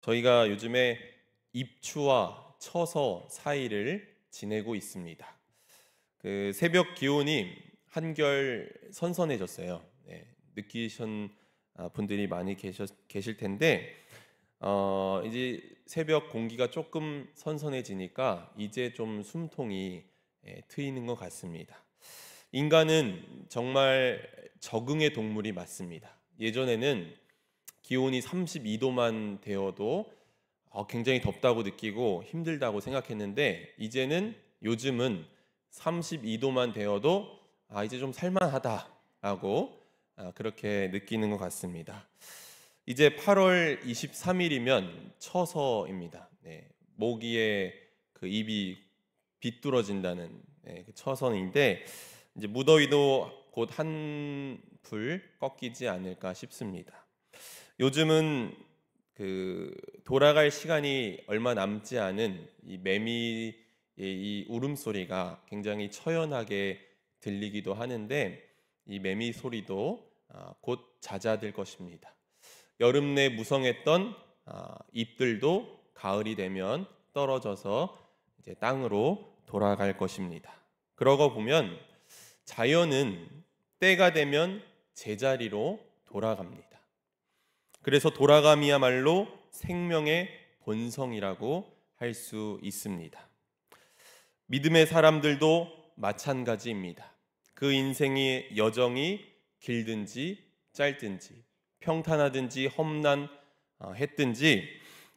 저희가 요즘에 입추와 처서 사이를 지내고 있습니다. 그 새벽 기온이 한결 선선해졌어요. 네, 느끼신 분들이 많이 계실 텐데 이제 새벽 공기가 조금 선선해지니까 이제 좀 숨통이 트이는 것 같습니다. 인간은 정말 적응의 동물이 맞습니다. 예전에는 기온이 32도만 되어도 굉장히 덥다고 느끼고 힘들다고 생각했는데 이제는 요즘은 32도만 되어도 이제 좀 살만하다라고 그렇게 느끼는 것 같습니다. 이제 8월 23일이면 처서입니다. 네, 모기의 그 입이 비뚤어진다는 그 처서인데 이제 무더위도 곧 한풀 꺾이지 않을까 싶습니다. 요즘은 그 돌아갈 시간이 얼마 남지 않은 이 매미의 이 울음소리가 굉장히 처연하게 들리기도 하는데 이 매미 소리도 곧 잦아들 것입니다. 여름 내 무성했던 잎들도 가을이 되면 떨어져서 이제 땅으로 돌아갈 것입니다. 그러고 보면 자연은 때가 되면 제자리로 돌아갑니다. 그래서 돌아감이야말로 생명의 본성이라고 할 수 있습니다. 믿음의 사람들도 마찬가지입니다. 그 인생의 여정이 길든지 짧든지 평탄하든지 험난했든지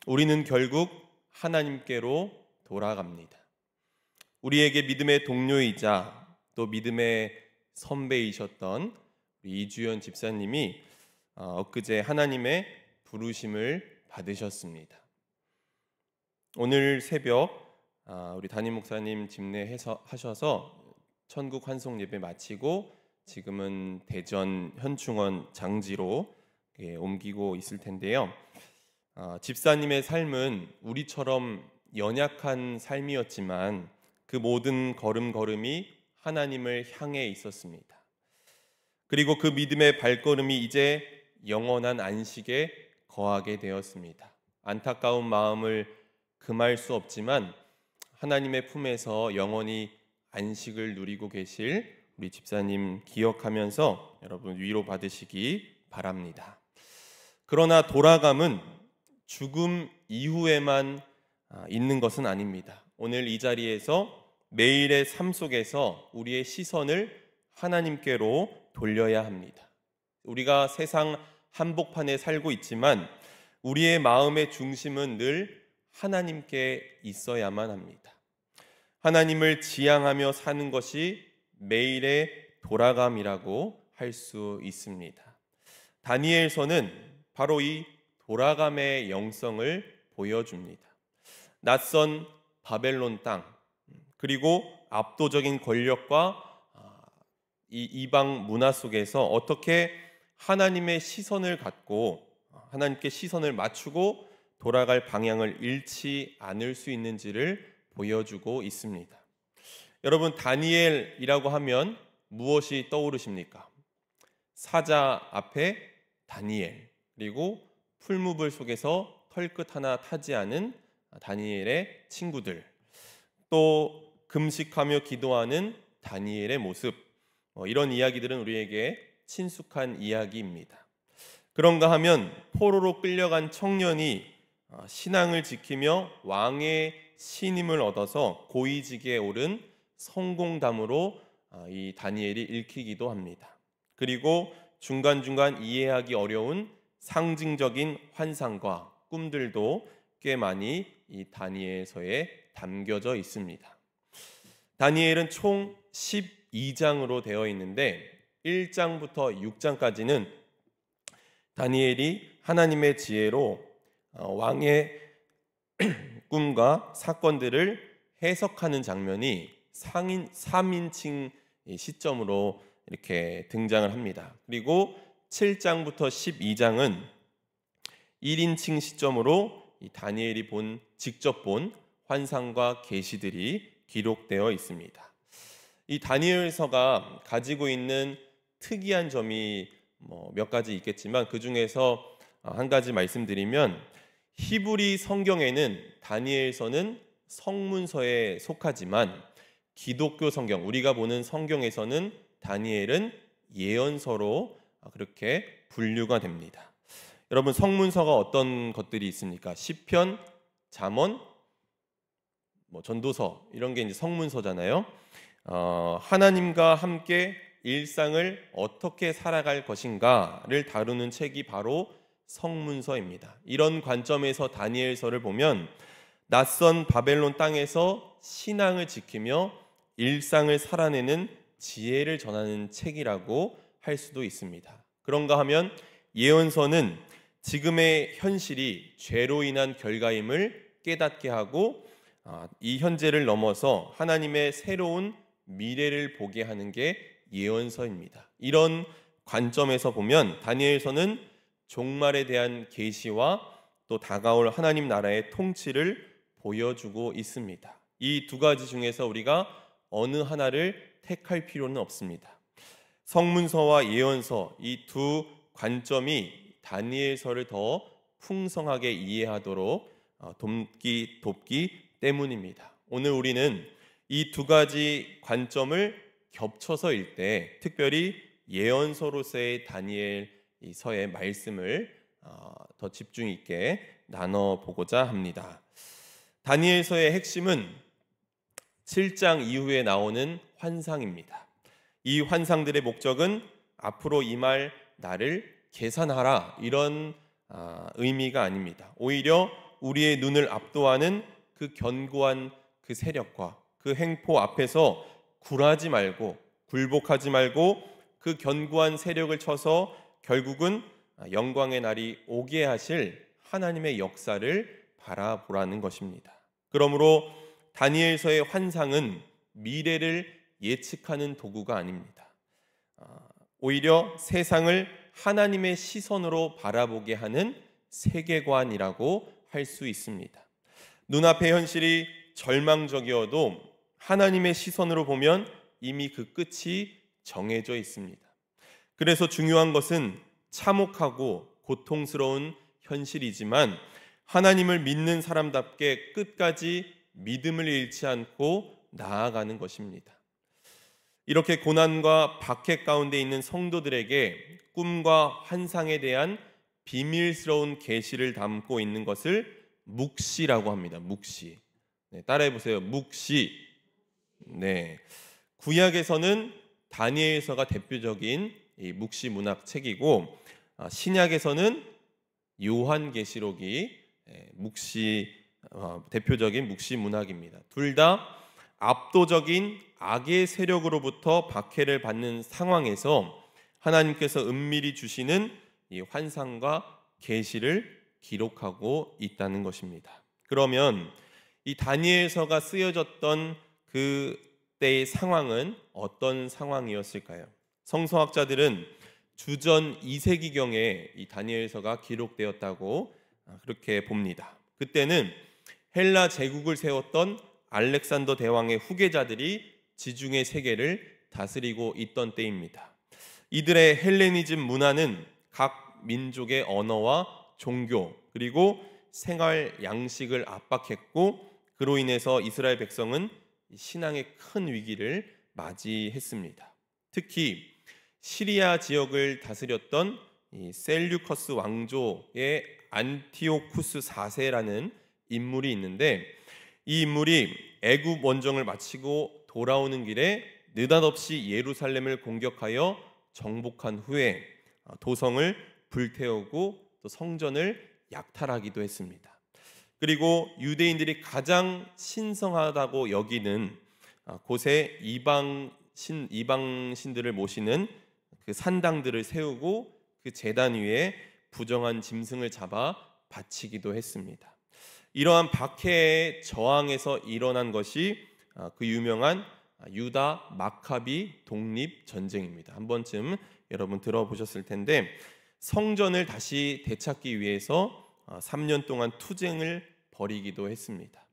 우리는 결국 하나님께로 돌아갑니다. 우리에게 믿음의 동료이자 또 믿음의 선배이셨던 이주연 집사님이 엊그제 하나님의 부르심을 받으셨습니다. 오늘 새벽 우리 담임 목사님 집례하셔서 천국 환송 예배 마치고 지금은 대전 현충원 장지로 옮기고 있을 텐데요. 집사님의 삶은 우리처럼 연약한 삶이었지만 그 모든 걸음걸음이 하나님을 향해 있었습니다. 그리고 그 믿음의 발걸음이 이제 영원한 안식에 거하게 되었습니다. 안타까운 마음을 금할 수 없지만 하나님의 품에서 영원히 안식을 누리고 계실 우리 집사님 기억하면서 여러분 위로받으시기 바랍니다. 그러나 돌아감은 죽음 이후에만 있는 것은 아닙니다. 오늘 이 자리에서 매일의 삶 속에서 우리의 시선을 하나님께로 돌려야 합니다. 우리가 세상 한복판에 살고 있지만 우리의 마음의 중심은 늘 하나님께 있어야만 합니다. 하나님을 지향하며 사는 것이 매일의 돌아감이라고 할 수 있습니다. 다니엘서는 바로 이 돌아감의 영성을 보여줍니다. 낯선 바벨론 땅, 그리고 압도적인 권력과 이 이방 문화 속에서 어떻게 하나님의 시선을 갖고 하나님께 시선을 맞추고 돌아갈 방향을 잃지 않을 수 있는지를 보여주고 있습니다. 여러분, 다니엘이라고 하면 무엇이 떠오르십니까? 사자 앞에 다니엘, 그리고 풀무불 속에서 털끝 하나 타지 않은 다니엘의 친구들, 또 금식하며 기도하는 다니엘의 모습, 이런 이야기들은 우리에게 친숙한 이야기입니다. 그런가 하면 포로로 끌려간 청년이 신앙을 지키며 왕의 신임을 얻어서 고위직에 오른 성공담으로 이 다니엘이 읽히기도 합니다. 그리고 중간중간 이해하기 어려운 상징적인 환상과 꿈들도 꽤 많이 이 다니엘서에 담겨져 있습니다. 다니엘은 총 12장으로 되어 있는데 1장부터 6장까지는 다니엘이 하나님의 지혜로 왕의 꿈과 사건들을 해석하는 장면이 3인칭 시점으로 이렇게 등장을 합니다. 그리고 7장부터 12장은 1인칭 시점으로 이 다니엘이 직접 본 환상과 계시들이 기록되어 있습니다. 이 다니엘서가 가지고 있는 특이한 점이 몇 가지 있겠지만 그 중에서 한 가지 말씀드리면 히브리 성경에는 다니엘서는 성문서에 속하지만 기독교 성경, 우리가 보는 성경에서는 다니엘은 예언서로 그렇게 분류가 됩니다. 여러분, 성문서가 어떤 것들이 있습니까? 시편, 잠언, 전도서, 이런 게 이제 성문서잖아요. 하나님과 함께 일상을 어떻게 살아갈 것인가를 다루는 책이 바로 성문서입니다. 이런 관점에서 다니엘서를 보면 낯선 바벨론 땅에서 신앙을 지키며 일상을 살아내는 지혜를 전하는 책이라고 할 수도 있습니다. 그런가 하면 예언서는 지금의 현실이 죄로 인한 결과임을 깨닫게 하고 이 현재를 넘어서 하나님의 새로운 미래를 보게 하는 게 예언서입니다. 이런 관점에서 보면 다니엘서는 종말에 대한 계시와 또 다가올 하나님 나라의 통치를 보여주고 있습니다. 이 두 가지 중에서 우리가 어느 하나를 택할 필요는 없습니다. 성문서와 예언서, 이 두 관점이 다니엘서를 더 풍성하게 이해하도록 돕기 때문입니다. 오늘 우리는 이 두 가지 관점을 겹쳐서 읽 때 특별히 예언서로서의 다니엘서의 말씀을 더 집중 있게 나눠보고자 합니다. 다니엘서의 핵심은 7장 이후에 나오는 환상입니다. 이 환상들의 목적은 앞으로 임할 날을 계산하라, 이런 의미가 아닙니다. 오히려 우리의 눈을 압도하는 그 견고한 그 세력과 그 행포 앞에서 굴하지 말고 굴복하지 말고 그 견고한 세력을 쳐서 결국은 영광의 날이 오게 하실 하나님의 역사를 바라보라는 것입니다. 그러므로 다니엘서의 환상은 미래를 예측하는 도구가 아닙니다. 오히려 세상을 하나님의 시선으로 바라보게 하는 세계관이라고 할 수 있습니다. 눈앞의 현실이 절망적이어도 하나님의 시선으로 보면 이미 그 끝이 정해져 있습니다. 그래서 중요한 것은 참혹하고 고통스러운 현실이지만 하나님을 믿는 사람답게 끝까지 믿음을 잃지 않고 나아가는 것입니다. 이렇게 고난과 박해 가운데 있는 성도들에게 꿈과 환상에 대한 비밀스러운 계시를 담고 있는 것을 묵시라고 합니다. 묵시. 따라해 보세요. 묵시. 구약에서는 다니엘서가 대표적인 이 묵시 문학 책이고 신약에서는 요한계시록이 대표적인 묵시 문학입니다. 둘 다 압도적인 악의 세력으로부터 박해를 받는 상황에서 하나님께서 은밀히 주시는 이 환상과 계시를 기록하고 있다는 것입니다. 그러면 이 다니엘서가 쓰여졌던 그때의 상황은 어떤 상황이었을까요? 성서학자들은 주전 2세기경에 이 다니엘서가 기록되었다고 그렇게 봅니다. 그때는 헬라 제국을 세웠던 알렉산더 대왕의 후계자들이 지중해 세계를 다스리고 있던 때입니다. 이들의 헬레니즘 문화는 각 민족의 언어와 종교 그리고 생활 양식을 압박했고 그로 인해서 이스라엘 백성은 신앙의 큰 위기를 맞이했습니다. 특히 시리아 지역을 다스렸던 이 셀류커스 왕조의 안티오쿠스 4세라는 인물이 있는데 이 인물이 애굽 원정을 마치고 돌아오는 길에 느닷없이 예루살렘을 공격하여 정복한 후에 도성을 불태우고 또 성전을 약탈하기도 했습니다. 그리고 유대인들이 가장 신성하다고 여기는 곳에 이방신들을 모시는 그 산당들을 세우고 그 제단 위에 부정한 짐승을 잡아 바치기도 했습니다. 이러한 박해의 저항에서 일어난 것이 그 유명한 유다 마카비 독립 전쟁입니다. 한 번쯤 여러분 들어보셨을 텐데 성전을 다시 되찾기 위해서 3년 동안 투쟁을 벌이기도 했습니다.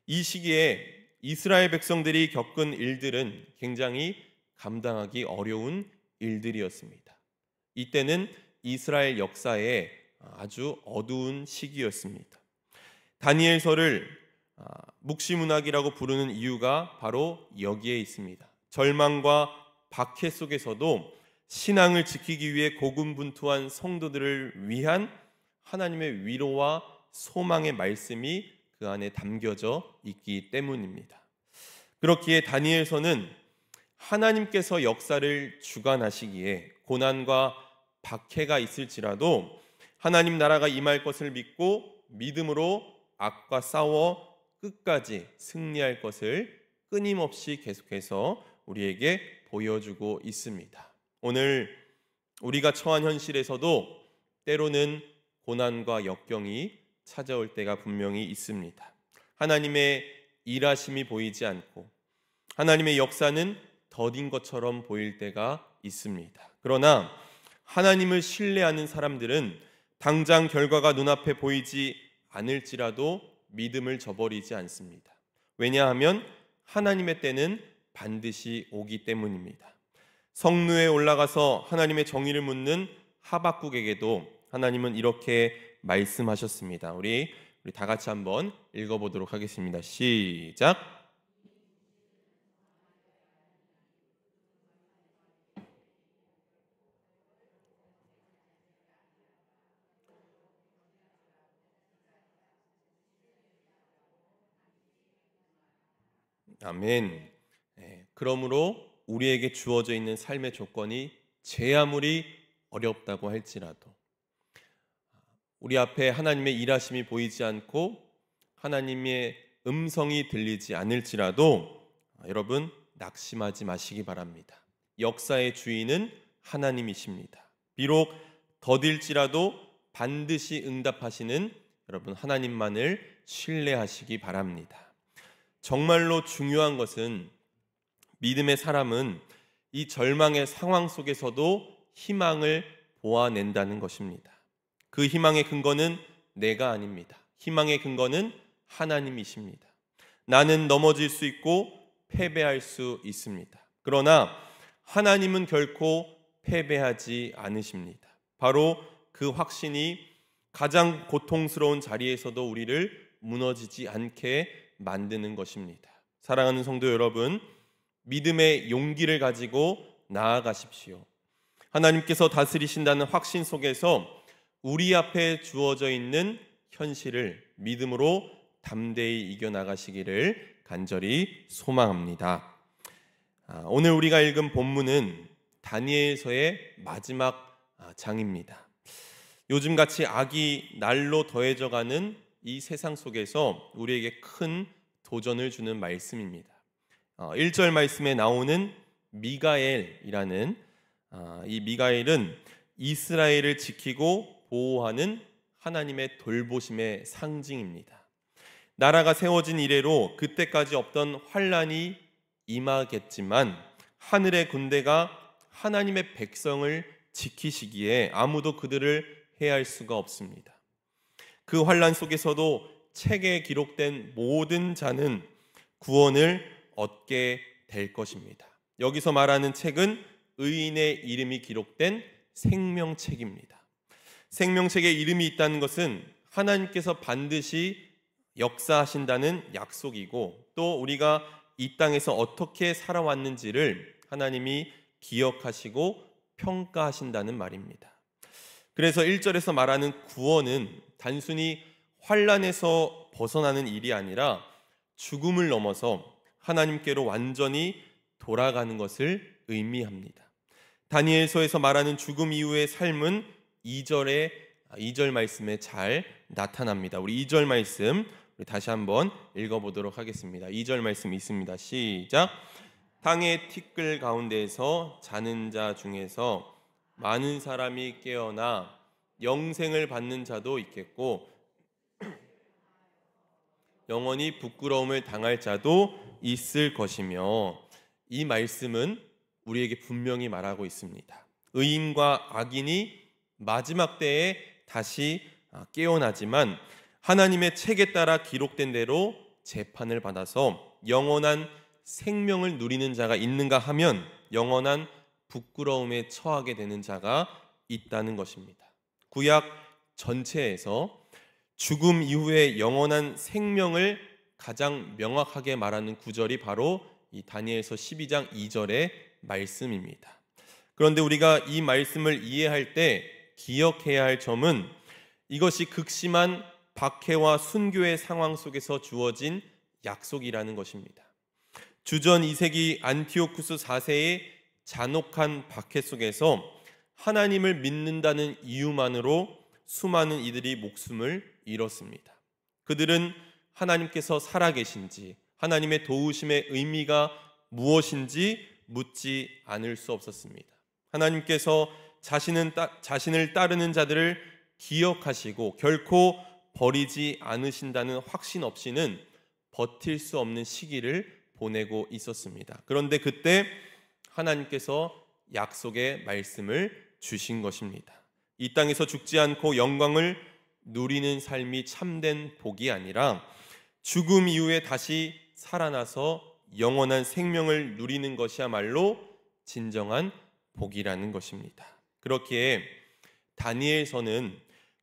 이 시기에 이스라엘 백성들이 겪은 일들은 굉장히 감당하기 어려운 일들이었습니다. 이때는 이스라엘 역사에 아주 어두운 시기였습니다. 다니엘서를 묵시문학이라고 부르는 이유가 바로 여기에 있습니다. 절망과 박해 속에서도 신앙을 지키기 위해 고군분투한 성도들을 위한 하나님의 위로와 소망의 말씀이 그 안에 담겨져 있기 때문입니다. 그렇기에 다니엘서는 하나님께서 역사를 주관하시기에 고난과 박해가 있을지라도 하나님 나라가 임할 것을 믿고 믿음으로 악과 싸워 끝까지 승리할 것을 끊임없이 계속해서 우리에게 보여주고 있습니다. 오늘 우리가 처한 현실에서도 때로는 고난과 역경이 찾아올 때가 분명히 있습니다. 하나님의 일하심이 보이지 않고 하나님의 역사는 더딘 것처럼 보일 때가 있습니다. 그러나 하나님을 신뢰하는 사람들은 당장 결과가 눈앞에 보이지 않을지라도 믿음을 저버리지 않습니다. 왜냐하면 하나님의 때는 반드시 오기 때문입니다. 성루에 올라가서 하나님의 정의를 묻는 하박국에게도 하나님은 이렇게 말씀하셨습니다. 우리 다 같이 한번 읽어보도록 하겠습니다. 시작. 아멘. 그러므로 우리에게 주어져 있는 삶의 조건이 제 아무리 어렵다고 할지라도 우리 앞에 하나님의 일하심이 보이지 않고 하나님의 음성이 들리지 않을지라도 여러분 낙심하지 마시기 바랍니다. 역사의 주인은 하나님이십니다. 비록 더딜지라도 반드시 응답하시는 여러분 하나님만을 신뢰하시기 바랍니다. 정말로 중요한 것은 믿음의 사람은 이 절망의 상황 속에서도 희망을 보아낸다는 것입니다. 그 희망의 근거는 내가 아닙니다. 희망의 근거는 하나님이십니다. 나는 넘어질 수 있고 패배할 수 있습니다. 그러나 하나님은 결코 패배하지 않으십니다. 바로 그 확신이 가장 고통스러운 자리에서도 우리를 무너지지 않게 만드는 것입니다. 사랑하는 성도 여러분, 믿음의 용기를 가지고 나아가십시오. 하나님께서 다스리신다는 확신 속에서 우리 앞에 주어져 있는 현실을 믿음으로 담대히 이겨나가시기를 간절히 소망합니다. 오늘 우리가 읽은 본문은 다니엘서의 마지막 장입니다. 요즘같이 악이 날로 더해져가는 이 세상 속에서 우리에게 큰 도전을 주는 말씀입니다. 1절 말씀에 나오는 미가엘이라는 이 미가엘은 이스라엘을 지키고 보호하는 하나님의 돌보심의 상징입니다. 나라가 세워진 이래로 그때까지 없던 환란이 임하겠지만 하늘의 군대가 하나님의 백성을 지키시기에 아무도 그들을 해할 수가 없습니다. 그 환란 속에서도 책에 기록된 모든 자는 구원을 얻게 될 것입니다. 여기서 말하는 책은 의인의 이름이 기록된 생명책입니다. 생명책에 이름이 있다는 것은 하나님께서 반드시 역사하신다는 약속이고 또 우리가 이 땅에서 어떻게 살아왔는지를 하나님이 기억하시고 평가하신다는 말입니다. 그래서 1절에서 말하는 구원은 단순히 환란에서 벗어나는 일이 아니라 죽음을 넘어서 하나님께로 완전히 돌아가는 것을 의미합니다. 다니엘서에서 말하는 죽음 이후의 삶은 2절 말씀에 잘 나타납니다. 우리 2절 말씀 우리 다시 한번 읽어보도록 하겠습니다. 2절 말씀 있습니다. 시작. 땅의 티끌 가운데에서 자는 자 중에서 많은 사람이 깨어나 영생을 받는 자도 있겠고 영원히 부끄러움을 당할 자도 있을 것이며, 이 말씀은 우리에게 분명히 말하고 있습니다. 의인과 악인이 마지막 때에 다시 깨어나지만 하나님의 책에 따라 기록된 대로 재판을 받아서 영원한 생명을 누리는 자가 있는가 하면 영원한 부끄러움에 처하게 되는 자가 있다는 것입니다. 구약 전체에서 죽음 이후의 영원한 생명을 가장 명확하게 말하는 구절이 바로 이 다니엘서 12장 2절의 말씀입니다. 그런데 우리가 이 말씀을 이해할 때 기억해야 할 점은 이것이 극심한 박해와 순교의 상황 속에서 주어진 약속이라는 것입니다. 주전 2세기 안티오쿠스 4세의 잔혹한 박해 속에서 하나님을 믿는다는 이유만으로 수많은 이들이 목숨을 잃었습니다. 그들은 하나님께서 살아계신지, 하나님의 도우심의 의미가 무엇인지 묻지 않을 수 없었습니다. 하나님께서 자신을 따르는 자들을 기억하시고 결코 버리지 않으신다는 확신 없이는 버틸 수 없는 시기를 보내고 있었습니다. 그런데 그때 하나님께서 약속의 말씀을 주신 것입니다. 이 땅에서 죽지 않고 영광을 누리는 삶이 참된 복이 아니라 죽음 이후에 다시 살아나서 영원한 생명을 누리는 것이야말로 진정한 복이라는 것입니다. 그렇기에 다니엘서는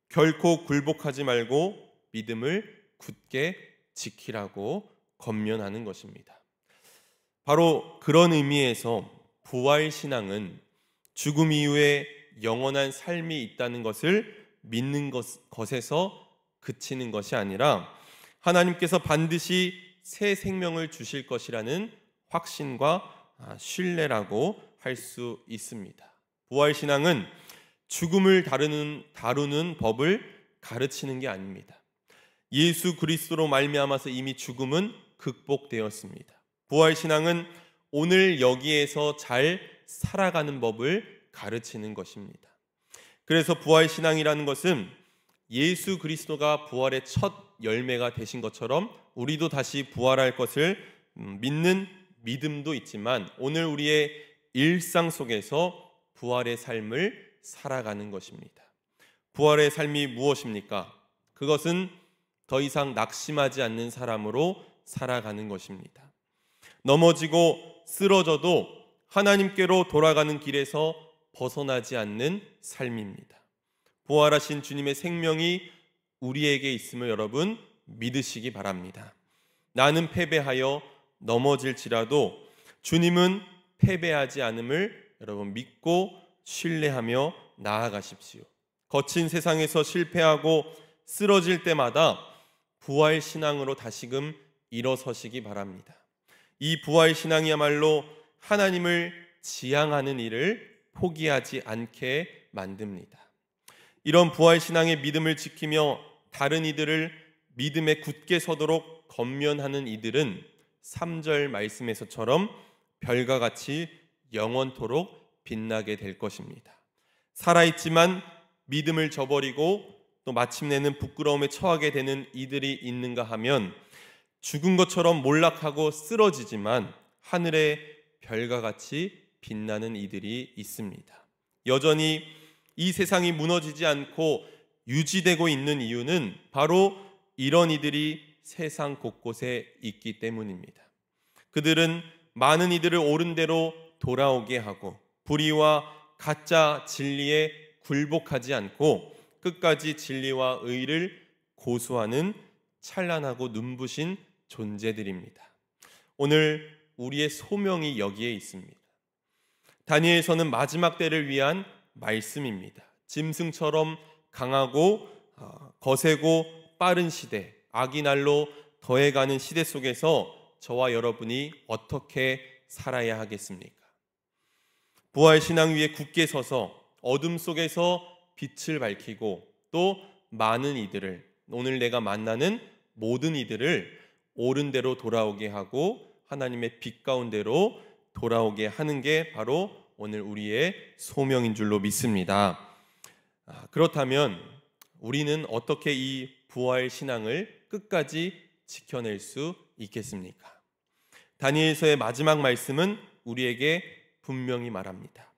결코 굴복하지 말고 믿음을 굳게 지키라고 권면하는 것입니다. 바로 그런 의미에서 부활신앙은 죽음 이후에 영원한 삶이 있다는 것을 믿는 것에서 그치는 것이 아니라 하나님께서 반드시 새 생명을 주실 것이라는 확신과 신뢰라고 할 수 있습니다. 부활신앙은 죽음을 다루는 법을 가르치는 게 아닙니다. 예수 그리스도로 말미암아서 이미 죽음은 극복되었습니다. 부활신앙은 오늘 여기에서 잘 살아가는 법을 가르치는 것입니다. 그래서 부활신앙이라는 것은 예수 그리스도가 부활의 첫 열매가 되신 것처럼 우리도 다시 부활할 것을 믿는 믿음도 있지만 오늘 우리의 일상 속에서 부활의 삶을 살아가는 것입니다. 부활의 삶이 무엇입니까? 그것은 더 이상 낙심하지 않는 사람으로 살아가는 것입니다. 넘어지고 쓰러져도 하나님께로 돌아가는 길에서 벗어나지 않는 삶입니다. 부활하신 주님의 생명이 우리에게 있음을 여러분 믿으시기 바랍니다. 나는 패배하여 넘어질지라도 주님은 패배하지 않음을 여러분 믿고 신뢰하며 나아가십시오. 거친 세상에서 실패하고 쓰러질 때마다 부활신앙으로 다시금 일어서시기 바랍니다. 이 부활신앙이야말로 하나님을 지향하는 일을 포기하지 않게 만듭니다. 이런 부활신앙의 믿음을 지키며 다른 이들을 믿음에 굳게 서도록 권면하는 이들은 3절 말씀에서처럼 별과 같이 영원토록 빛나게 될 것입니다. 살아있지만 믿음을 저버리고 또 마침내는 부끄러움에 처하게 되는 이들이 있는가 하면 죽은 것처럼 몰락하고 쓰러지지만 하늘의 별과 같이 빛나는 이들이 있습니다. 여전히 이 세상이 무너지지 않고 유지되고 있는 이유는 바로 이런 이들이 세상 곳곳에 있기 때문입니다. 그들은 많은 이들을 옳은 대로 돌아오게 하고 불의와 가짜 진리에 굴복하지 않고 끝까지 진리와 의를 고수하는 찬란하고 눈부신 존재들입니다. 오늘 우리의 소명이 여기에 있습니다. 다니엘서는 마지막 때를 위한 말씀입니다. 짐승처럼 강하고 거세고 빠른 시대, 악이 날로 더해가는 시대 속에서 저와 여러분이 어떻게 살아야 하겠습니까? 부활신앙 위에 굳게 서서 어둠 속에서 빛을 밝히고 또 많은 이들을, 오늘 내가 만나는 모든 이들을 옳은 대로 돌아오게 하고 하나님의 빛 가운데로 돌아오게 하는 게 바로 오늘 우리의 소명인 줄로 믿습니다. 그렇다면 우리는 어떻게 이 부활신앙을 끝까지 지켜낼 수 있겠습니까? 다니엘서의 마지막 말씀은 우리에게 분명히 말합니다.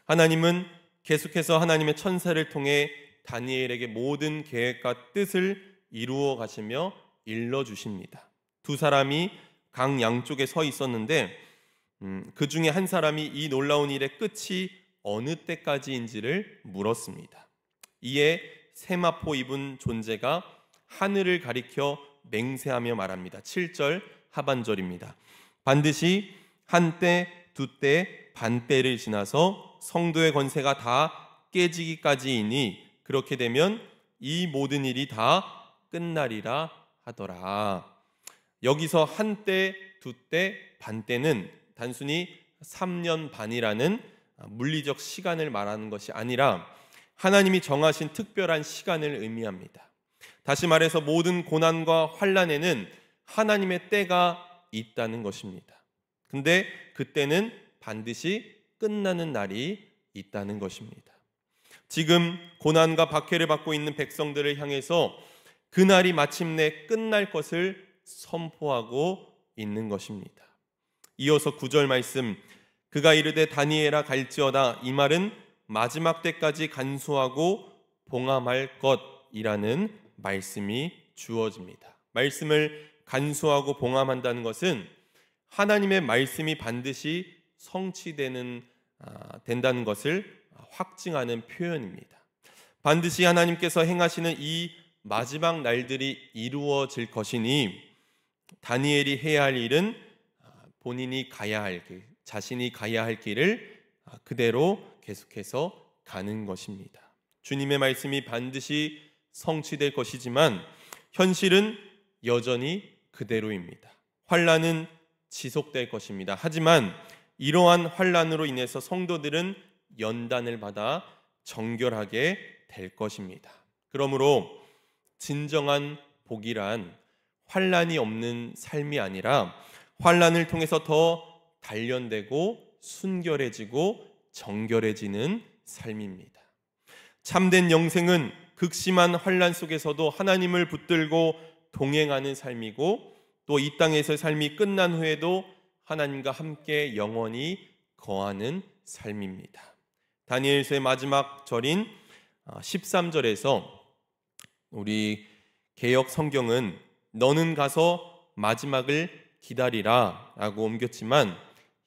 하나님은 계속해서 하나님의 천사를 통해 다니엘에게 모든 계획과 뜻을 이루어 가시며 일러주십니다. 두 사람이 강 양쪽에 서 있었는데 그 중에 한 사람이 이 놀라운 일의 끝이 어느 때까지인지를 물었습니다. 이에 세마포 입은 존재가 하늘을 가리켜 맹세하며 말합니다. 7절 하반절입니다. 반드시 한때, 두때, 반때를 지나서 성도의 권세가 다 깨지기까지이니 그렇게 되면 이 모든 일이 다 끝나리라 하더라. 여기서 한때, 두때, 반때는 단순히 3년 반이라는 물리적 시간을 말하는 것이 아니라 하나님이 정하신 특별한 시간을 의미합니다. 다시 말해서 모든 고난과 환난에는 하나님의 때가 있다는 것입니다. 근데 그때는 반드시 끝나는 날이 있다는 것입니다. 지금 고난과 박해를 받고 있는 백성들을 향해서 그날이 마침내 끝날 것을 선포하고 있는 것입니다. 이어서 9절 말씀, 그가 이르되 다니엘아 갈지어다, 이 말은 마지막 때까지 간수하고 봉함할 것이라는 말씀이 주어집니다. 말씀을 간수하고 봉함한다는 것은 하나님의 말씀이 반드시 성취되는 된다는 것을 확증하는 표현입니다. 반드시 하나님께서 행하시는 이 마지막 날들이 이루어질 것이니 다니엘이 해야 할 일은 본인이 가야 할 길, 자신이 가야 할 길을 그대로 계속해서 가는 것입니다. 주님의 말씀이 반드시 성취될 것이지만 현실은 여전히 그대로입니다. 환난은 지속될 것입니다. 하지만 이러한 환난으로 인해서 성도들은 연단을 받아 정결하게 될 것입니다. 그러므로 진정한 복이란 환난이 없는 삶이 아니라 환난을 통해서 더 단련되고 순결해지고 정결해지는 삶입니다. 참된 영생은 극심한 환난 속에서도 하나님을 붙들고 동행하는 삶이고 또 이 땅에서 삶이 끝난 후에도 하나님과 함께 영원히 거하는 삶입니다. 다니엘서의 마지막 절인 13절에서 우리 개역 성경은 너는 가서 마지막을 기다리라 라고 옮겼지만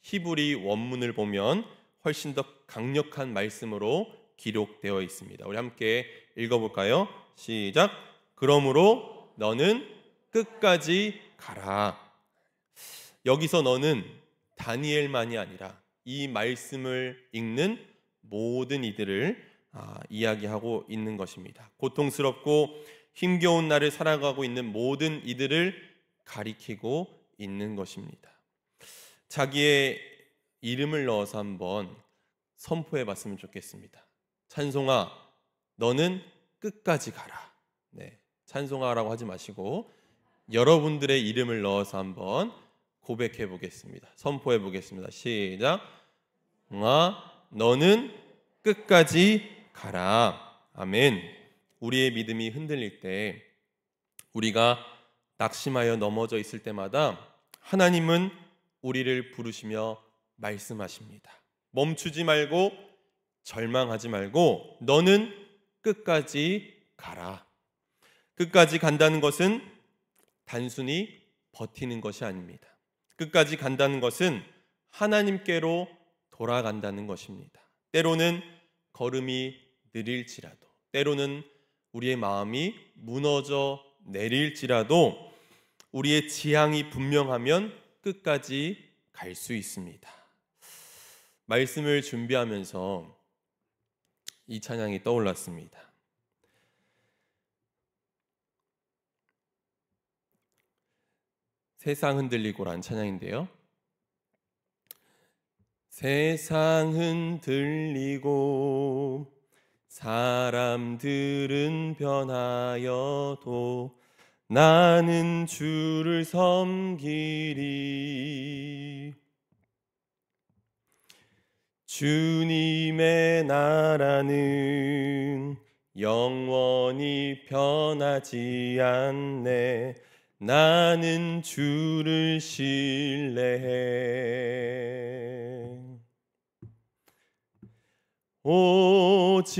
히브리 원문을 보면 훨씬 더 강력한 말씀으로 기록되어 있습니다. 우리 함께 읽어볼까요? 시작. 그러므로 너는 끝까지 가라. 여기서 너는 다니엘만이 아니라 이 말씀을 읽는 모든 이들을 이야기하고 있는 것입니다. 고통스럽고 힘겨운 날을 살아가고 있는 모든 이들을 가리키고 있는 것입니다. 자기의 이름을 넣어서 한번 선포해 봤으면 좋겠습니다. 찬송아, 너는 끝까지 가라. 네, 찬송아라고 하지 마시고 여러분들의 이름을 넣어서 한번 고백해 보겠습니다. 선포해 보겠습니다. 시작. 너는 끝까지 가라. 아멘. 우리의 믿음이 흔들릴 때, 우리가 낙심하여 넘어져 있을 때마다 하나님은 우리를 부르시며 말씀하십니다. 멈추지 말고 절망하지 말고 너는 끝까지 가라. 끝까지 간다는 것은 단순히 버티는 것이 아닙니다. 끝까지 간다는 것은 하나님께로 돌아간다는 것입니다. 때로는 걸음이 느릴지라도, 때로는 우리의 마음이 무너져 내릴지라도 우리의 지향이 분명하면 끝까지 갈 수 있습니다. 말씀을 준비하면서 이 찬양이 떠올랐습니다. 세상 흔들리고란 찬양인데요. 세상 흔들리고 사람들은 변하여도 나는 주를 섬기리. 주님의 나라는 영원히 변하지 않네. 나는 주를 신뢰해. 오직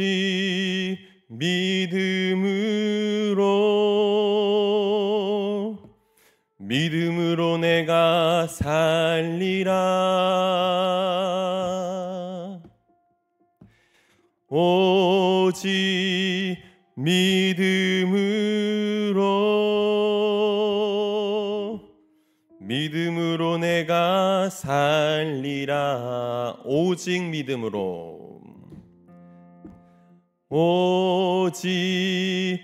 믿음으로 내가 살리라. 오직 믿음으로 내가 살리라. 오직 믿음으로, 오직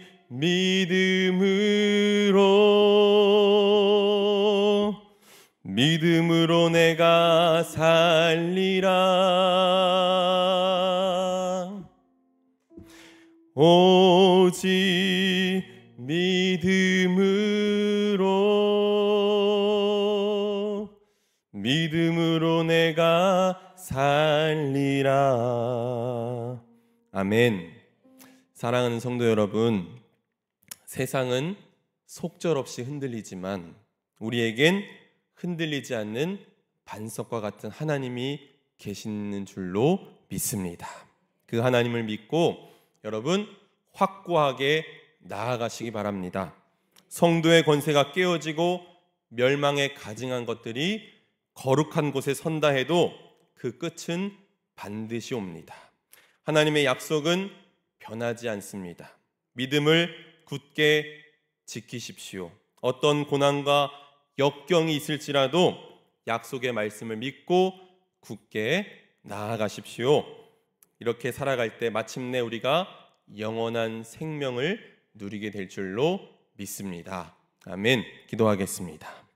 믿음으로 내가 살리라. 오직 믿음으로 내가 살리라. 아멘. 사랑하는 성도 여러분, 세상은 속절없이 흔들리지만 우리에겐 흔들리지 않는 반석과 같은 하나님이 계시는 줄로 믿습니다. 그 하나님을 믿고 여러분 확고하게 나아가시기 바랍니다. 성도의 권세가 깨어지고 멸망에 가증한 것들이 거룩한 곳에 선다 해도 그 끝은 반드시 옵니다. 하나님의 약속은 변하지 않습니다. 믿음을 굳게 지키십시오. 어떤 고난과 역경이 있을지라도 약속의 말씀을 믿고 굳게 나아가십시오. 이렇게 살아갈 때 마침내 우리가 영원한 생명을 누리게 될 줄로 믿습니다. 아멘. 기도하겠습니다.